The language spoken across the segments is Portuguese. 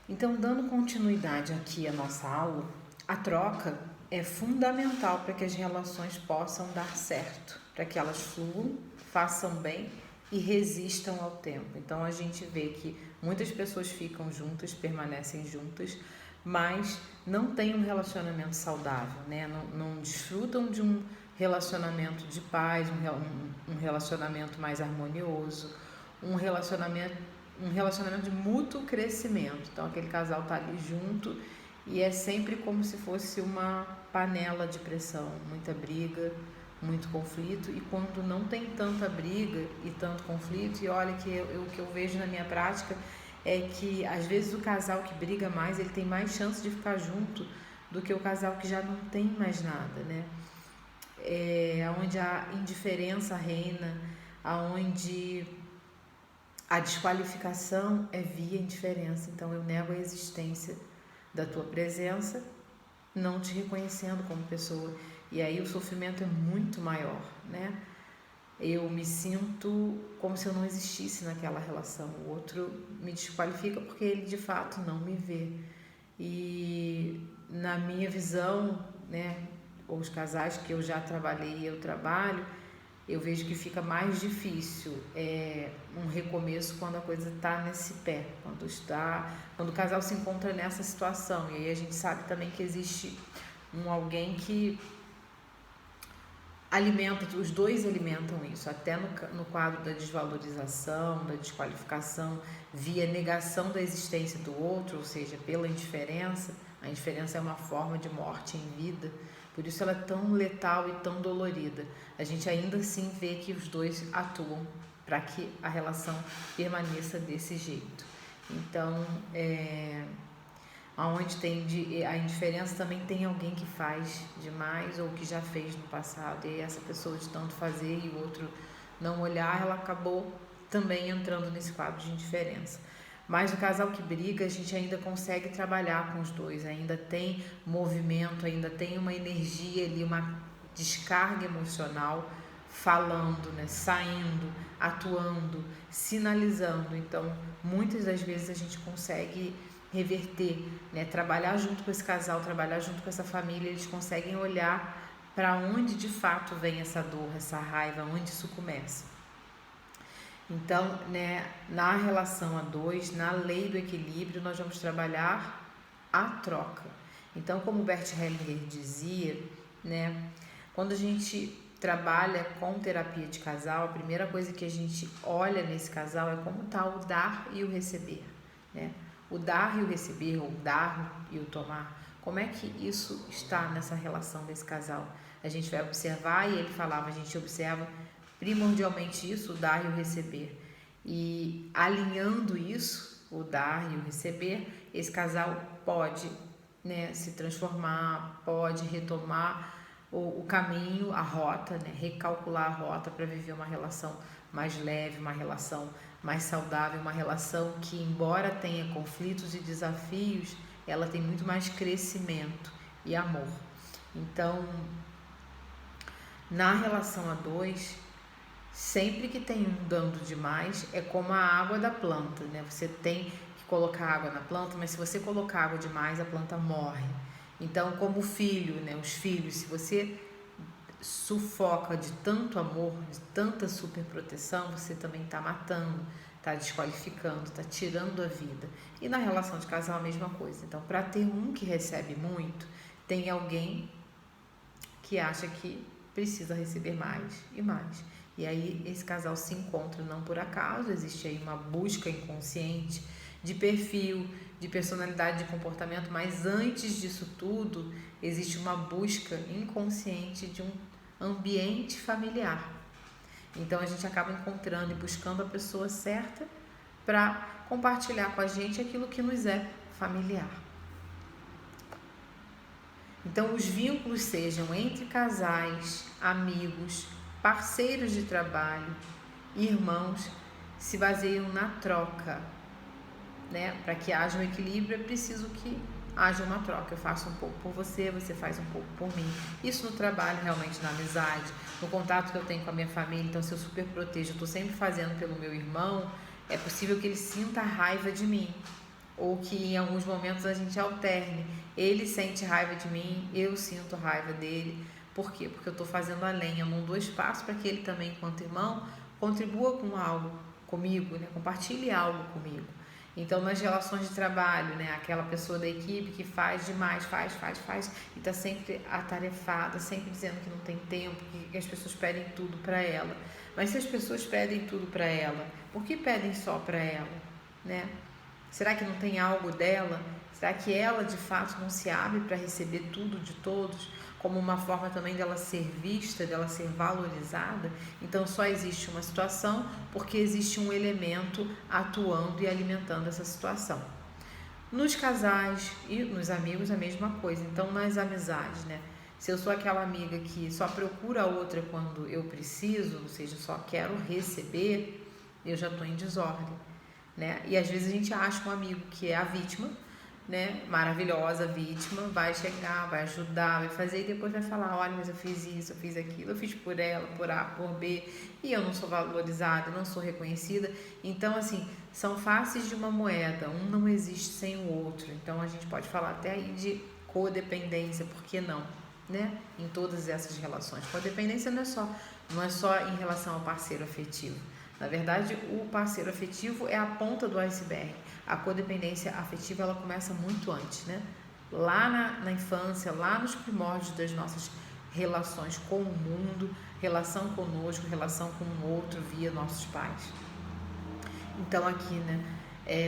Então, dando continuidade aqui à nossa aula, a troca é fundamental para que as relações possam dar certo, para que elas fluam, façam bem e resistam ao tempo. Então, a gente vê que muitas pessoas ficam juntas, permanecem juntas, mas não têm um relacionamento saudável, né? Não desfrutam de um relacionamento de paz, um relacionamento mais harmonioso, um relacionamento de mútuo crescimento. Então aquele casal tá ali junto e é sempre como se fosse uma panela de pressão, muita briga, muito conflito, e quando não tem tanta briga e tanto conflito, e olha que o que eu vejo na minha prática é que às vezes o casal que briga mais, ele tem mais chance de ficar junto do que o casal que já não tem mais nada, né? Onde a indiferença reina, aonde a desqualificação é via indiferença. Então eu nego a existência da tua presença, não te reconhecendo como pessoa. E aí o sofrimento é muito maior, né? Eu me sinto como se eu não existisse naquela relação. O outro me desqualifica porque ele de fato não me vê. E na minha visão, né, os casais que eu já trabalhei e eu trabalho, eu vejo que fica mais difícil um recomeço quando a coisa está nesse pé, quando o casal se encontra nessa situação. E aí a gente sabe também que existe alguém que alimenta, os dois alimentam isso, até no quadro da desvalorização, da desqualificação, via negação da existência do outro, ou seja, pela indiferença. A indiferença é uma forma de morte em vida, por isso ela é tão letal e tão dolorida. A gente ainda assim vê que os dois atuam para que a relação permaneça desse jeito. Então, onde tem a indiferença também tem alguém que faz demais ou que já fez no passado, e essa pessoa de tanto fazer e o outro não olhar, ela acabou também entrando nesse quadro de indiferença. Mas o casal que briga, a gente ainda consegue trabalhar com os dois, ainda tem movimento, ainda tem uma energia ali, uma descarga emocional falando, né, saindo, atuando, sinalizando. Então, muitas das vezes a gente consegue reverter, né, trabalhar junto com esse casal, trabalhar junto com essa família, eles conseguem olhar para onde de fato vem essa dor, essa raiva, onde isso começa. Então, né, na relação a dois, na lei do equilíbrio, nós vamos trabalhar a troca. Então, como Bert Hellinger dizia, né, quando a gente trabalha com terapia de casal, a primeira coisa que a gente olha nesse casal é como está o dar e o receber, né? O dar e o receber, ou o dar e o tomar, como é que isso está nessa relação desse casal? A gente vai observar, e ele falava, a gente observa primordialmente isso, o dar e o receber. E alinhando isso, o dar e o receber, esse casal pode, né, se transformar, pode retomar o caminho, a rota, né, recalcular a rota para viver uma relação mais leve, uma relação mais saudável, uma relação que, embora tenha conflitos e desafios, ela tem muito mais crescimento e amor. Então, na relação a dois, sempre que tem um dando demais, é como a água da planta, né? Você tem que colocar água na planta, mas se você colocar água demais, a planta morre. Então, como o filho, né? Os filhos, se você sufoca de tanto amor, de tanta superproteção, você também está matando, está desqualificando, está tirando a vida. E na relação de casal a mesma coisa. Então, para ter um que recebe muito, tem alguém que acha que precisa receber mais e mais. E aí esse casal se encontra não por acaso, existe aí uma busca inconsciente de perfil, de personalidade, de comportamento, mas antes disso tudo, existe uma busca inconsciente de um ambiente familiar. Então a gente acaba encontrando e buscando a pessoa certa para compartilhar com a gente aquilo que nos é familiar. Então os vínculos sejam entre casais, amigos, parceiros de trabalho, irmãos, se baseiam na troca, né? Para que haja um equilíbrio é preciso que haja uma troca. Eu faço um pouco por você, você faz um pouco por mim. Isso no trabalho, realmente, na amizade, no contato que eu tenho com a minha família. Então, se eu super protejo, eu estou sempre fazendo pelo meu irmão, é possível que ele sinta a raiva de mim. ou que em alguns momentos a gente alterne. Ele sente raiva de mim, eu sinto raiva dele. Por quê? Porque eu estou fazendo a lenha num do espaço para que ele também, enquanto irmão, contribua com algo comigo, né? Compartilhe algo comigo. Então, nas relações de trabalho, né? Aquela pessoa da equipe que faz demais, faz, e está sempre atarefada, sempre dizendo que não tem tempo, que as pessoas pedem tudo para ela. Mas se as pessoas pedem tudo para ela, por que pedem só para ela, né? Será que não tem algo dela? Será que ela, de fato, não se abre para receber tudo de todos? Como uma forma também dela ser vista, dela ser valorizada. Então só existe uma situação porque existe um elemento atuando e alimentando essa situação. Nos casais e nos amigos a mesma coisa. Então nas amizades, né? Se eu sou aquela amiga que só procura a outra quando eu preciso, ou seja, só quero receber, eu já estou em desordem, né? E às vezes a gente acha um amigo que é a vítima, né, maravilhosa vítima, vai chegar, vai ajudar, vai fazer e depois vai falar, olha, mas eu fiz isso, eu fiz aquilo, eu fiz por ela, por A, por B, e eu não sou valorizada, não sou reconhecida. Então, assim, são faces de uma moeda, um não existe sem o outro. Então, a gente pode falar até aí de codependência, por que não, né, em todas essas relações. Codependência não é só em relação ao parceiro afetivo. Na verdade, o parceiro afetivo é a ponta do iceberg. A codependência afetiva, ela começa muito antes, né? Lá na infância, lá nos primórdios das nossas relações com o mundo, relação conosco, relação com o outro via nossos pais. Então aqui, né?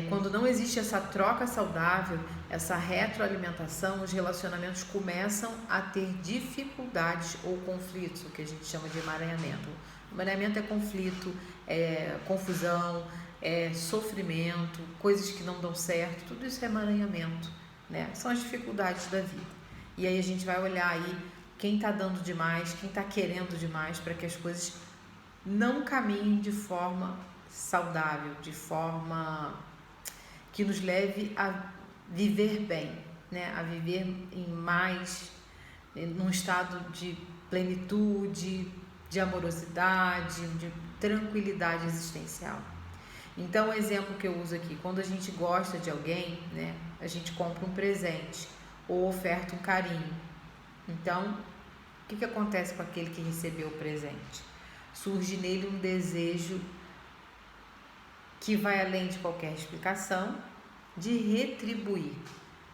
Quando não existe essa troca saudável, essa retroalimentação, os relacionamentos começam a ter dificuldades ou conflitos, o que a gente chama de emaranhamento. Emaranhamento é conflito, é confusão, é sofrimento, coisas que não dão certo, tudo isso é emaranhamento, né? São as dificuldades da vida. E aí a gente vai olhar aí quem está dando demais, quem está querendo demais para que as coisas não caminhem de forma saudável, de forma que nos leve a viver bem, né? A viver num estado de plenitude, de amorosidade, de tranquilidade existencial. Então, o exemplo que eu uso aqui, quando a gente gosta de alguém, né, a gente compra um presente ou oferta um carinho. Então, o que acontece com aquele que recebeu o presente? Surge nele um desejo que vai além de qualquer explicação, de retribuir,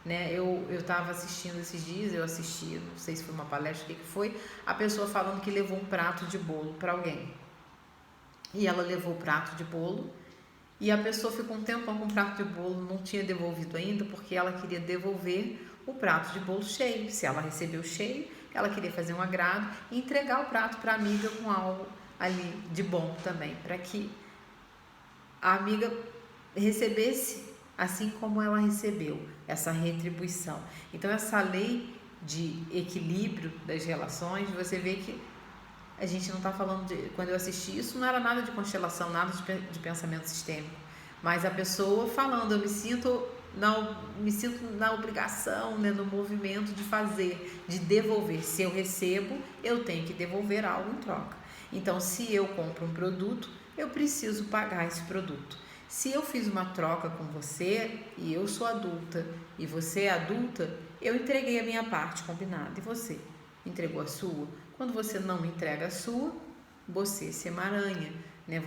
né? Eu estava assistindo esses dias, não sei se foi uma palestra, o que foi, a pessoa falando que levou um prato de bolo para alguém. E ela levou o prato de bolo e a pessoa ficou um tempão com o prato de bolo, não tinha devolvido ainda, porque ela queria devolver o prato de bolo cheio. Se ela recebeu cheio, ela queria fazer um agrado e entregar o prato para a amiga com algo ali de bom também, para que a amiga recebesse assim como ela recebeu, essa retribuição. Então, essa lei de equilíbrio das relações, você vê que a gente não está falando de... Quando eu assisti isso, não era nada de constelação, nada de pensamento sistêmico, mas a pessoa falando, eu me sinto na obrigação, né, no movimento de fazer, de devolver. Se eu recebo, eu tenho que devolver algo em troca. Então, se eu compro um produto, eu preciso pagar esse produto. Se eu fiz uma troca com você e eu sou adulta e você é adulta, eu entreguei a minha parte combinada e você entregou a sua. Quando você não entrega a sua, você se emaranha, né?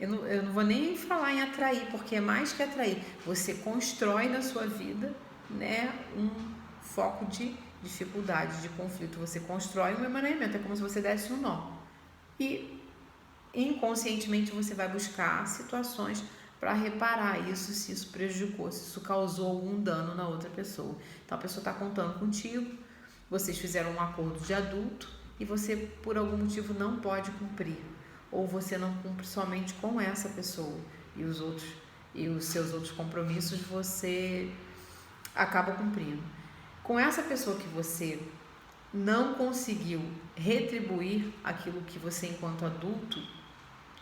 Eu não vou nem falar em atrair, porque é mais que atrair. Você constrói na sua vida, né, um foco de dificuldade, de conflito. Você constrói um emaranhamento, é como se você desse um nó. E inconscientemente você vai buscar situações para reparar isso, se isso prejudicou, se isso causou algum dano na outra pessoa. Então a pessoa está contando contigo, vocês fizeram um acordo de adulto e você por algum motivo não pode cumprir, ou você não cumpre somente com essa pessoa e os seus outros compromissos você acaba cumprindo. Com essa pessoa que você não conseguiu retribuir aquilo que você enquanto adulto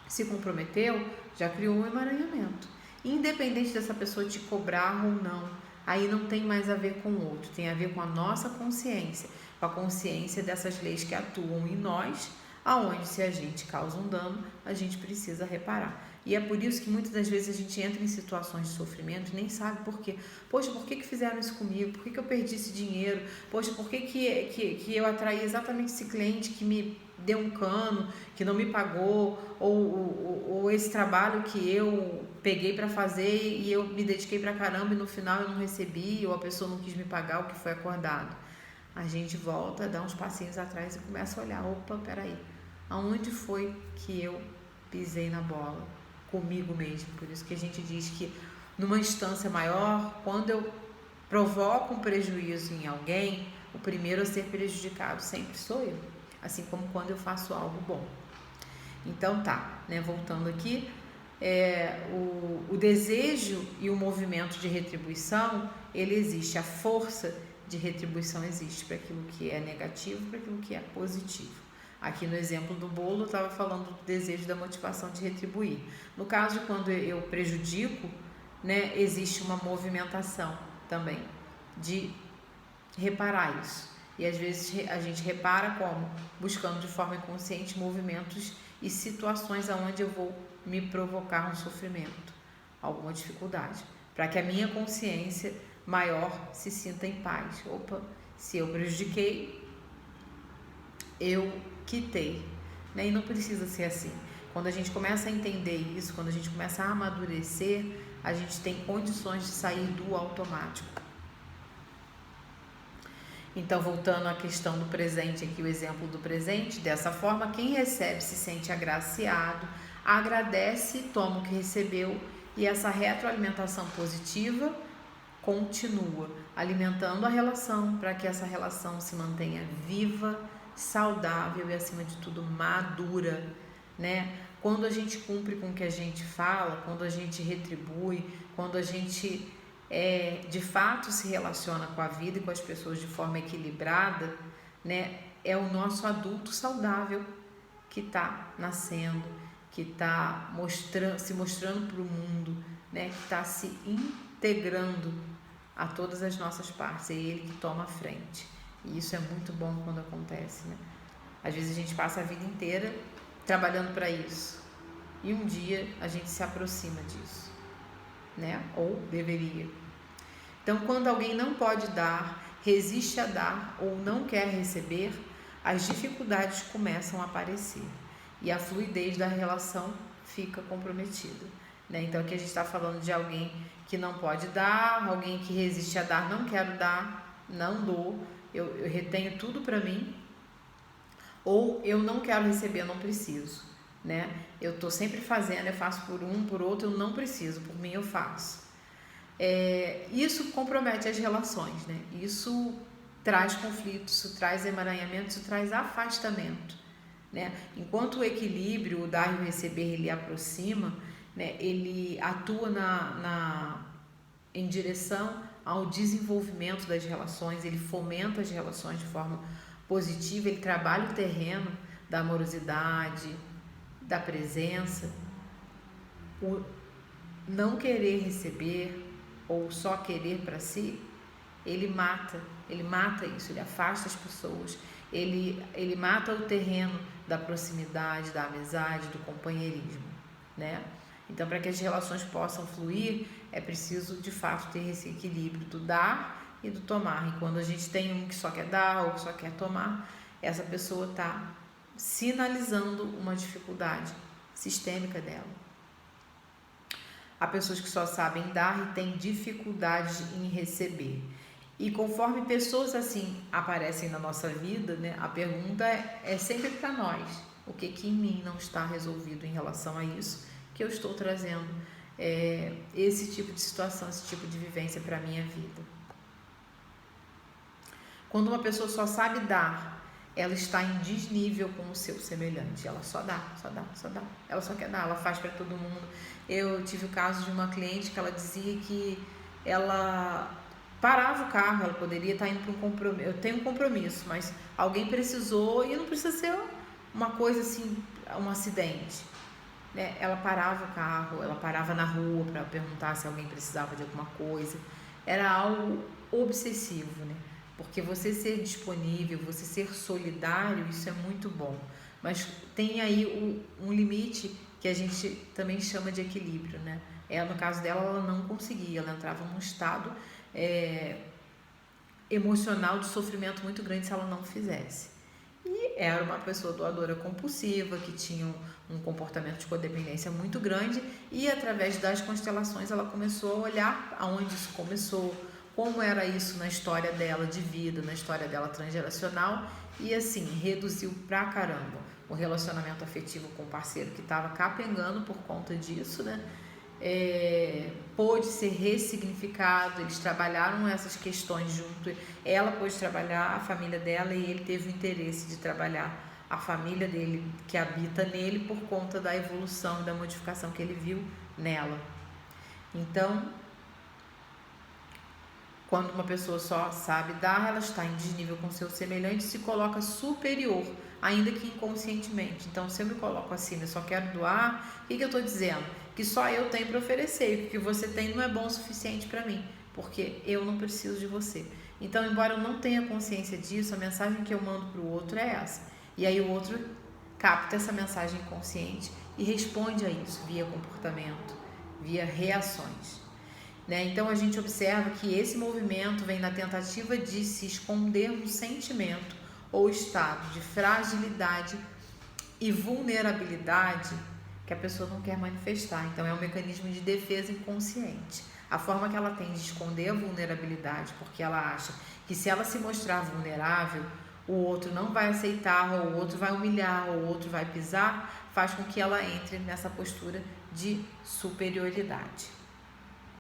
se comprometeu, já criou um emaranhamento. Independente dessa pessoa te cobrar ou não, aí não tem mais a ver com o outro, tem a ver com a nossa consciência, com a consciência dessas leis que atuam em nós, aonde se a gente causa um dano, a gente precisa reparar. E é por isso que muitas das vezes a gente entra em situações de sofrimento e nem sabe por quê. Poxa, por que fizeram isso comigo? Por que eu perdi esse dinheiro? Poxa, por que eu atraí exatamente esse cliente que me deu um cano, que não me pagou? Ou esse trabalho que eu peguei para fazer e eu me dediquei pra caramba e no final eu não recebi, ou a pessoa não quis me pagar o que foi acordado. A gente volta, dá uns passinhos atrás e começa a olhar, opa, peraí, aonde foi que eu pisei na bola? Comigo mesmo. Por isso que a gente diz que numa instância maior, quando eu provoco um prejuízo em alguém, o primeiro a ser prejudicado sempre sou eu, assim como quando eu faço algo bom. Então tá, né, voltando aqui, o desejo e o movimento de retribuição, ele existe, a força de retribuição existe para aquilo que é negativo, para aquilo que é positivo. Aqui no exemplo do bolo, eu estava falando do desejo, da motivação de retribuir. No caso, quando eu prejudico, né, existe uma movimentação também de reparar isso. E às vezes a gente repara como? Buscando de forma inconsciente movimentos e situações onde eu vou me provocar um sofrimento, alguma dificuldade, para que a minha consciência maior se sinta em paz. Opa, se eu prejudiquei, eu quitei, né? E não precisa ser assim. Quando a gente começa a entender isso, quando a gente começa a amadurecer, a gente tem condições de sair do automático. Então, voltando à questão do presente aqui, o exemplo do presente, dessa forma, quem recebe se sente agraciado, agradece, toma o que recebeu, e essa retroalimentação positiva continua alimentando a relação para que essa relação se mantenha viva, saudável e, acima de tudo, madura, né? Quando a gente cumpre com o que a gente fala, quando a gente retribui, quando a gente de fato se relaciona com a vida e com as pessoas de forma equilibrada, né? É o nosso adulto saudável que está nascendo, que está se mostrando para o mundo, né? Que está se integrando a todas as nossas partes, é ele que toma a frente. E isso é muito bom quando acontece, né? Às vezes a gente passa a vida inteira trabalhando para isso e um dia a gente se aproxima disso, né? Ou deveria. Então, quando alguém não pode dar, resiste a dar ou não quer receber, as dificuldades começam a aparecer e a fluidez da relação fica comprometida, né? Então, aqui a gente está falando de alguém que não pode dar, alguém que resiste a dar, não quero dar, não dou, eu retenho tudo para mim, ou eu não quero receber, não preciso, né? Eu estou sempre fazendo, eu faço por um, por outro, eu não preciso, por mim eu faço. Isso compromete as relações, né? Isso traz conflitos, isso traz emaranhamento, isso traz afastamento, né? Enquanto o equilíbrio, o dar e o receber, ele aproxima, né? Ele atua em direção ao desenvolvimento das relações, ele fomenta as relações de forma positiva, ele trabalha o terreno da amorosidade, da presença. O não querer receber ou só querer para si, ele mata isso, ele afasta as pessoas, ele mata o terreno da proximidade, da amizade, do companheirismo, né? Então, para que as relações possam fluir, é preciso de fato ter esse equilíbrio do dar e do tomar. E quando a gente tem um que só quer dar ou que só quer tomar, essa pessoa está sinalizando uma dificuldade sistêmica dela. Há pessoas que só sabem dar e têm dificuldade em receber. E conforme pessoas assim aparecem na nossa vida, né, a pergunta é sempre para nós: o que em mim não está resolvido em relação a isso, que eu estou trazendo esse tipo de situação, esse tipo de vivência para a minha vida. Quando uma pessoa só sabe dar, ela está em desnível com o seu semelhante. Ela só dá. Ela só quer dar, ela faz para todo mundo. Eu tive o caso de uma cliente que ela dizia que ela parava o carro, ela poderia estar indo para um compromisso. Eu tenho um compromisso, mas alguém precisou, e não precisa ser uma coisa assim, um acidente, né? Ela parava o carro, ela parava na rua para perguntar se alguém precisava de alguma coisa. Era algo obsessivo, né? Porque você ser disponível, você ser solidário, isso é muito bom. Mas tem aí um limite que a gente também chama de equilíbrio, né? No caso dela, ela não conseguia, ela entrava num estado emocional de sofrimento muito grande se ela não fizesse. E era uma pessoa doadora compulsiva, que tinha um comportamento de codependência muito grande, e através das constelações ela começou a olhar aonde isso começou, como era isso na história dela de vida, na história dela transgeracional, e assim, reduziu pra caramba o relacionamento afetivo com o parceiro que estava capengando por conta disso, né? Pôde ser ressignificado, eles trabalharam essas questões junto, ela pôde trabalhar a família dela e ele teve o interesse de trabalhar a família dele, que habita nele, por conta da evolução e da modificação que ele viu nela. Então, quando uma pessoa só sabe dar, ela está em desnível com seu semelhante, se coloca superior, ainda que inconscientemente. Então, se eu me coloco assim, eu só quero doar, o que eu estou dizendo? Que só eu tenho para oferecer, e o que você tem não é bom o suficiente para mim, porque eu não preciso de você. Então, embora eu não tenha consciência disso, a mensagem que eu mando para o outro é essa. E aí o outro capta essa mensagem inconsciente e responde a isso via comportamento, via reações. Então a gente observa que esse movimento vem na tentativa de se esconder um sentimento ou estado de fragilidade e vulnerabilidade que a pessoa não quer manifestar. Então é um mecanismo de defesa inconsciente. A forma que ela tem de esconder a vulnerabilidade, porque ela acha que se ela se mostrar vulnerável, o outro não vai aceitar, ou o outro vai humilhar, ou o outro vai pisar, faz com que ela entre nessa postura de superioridade.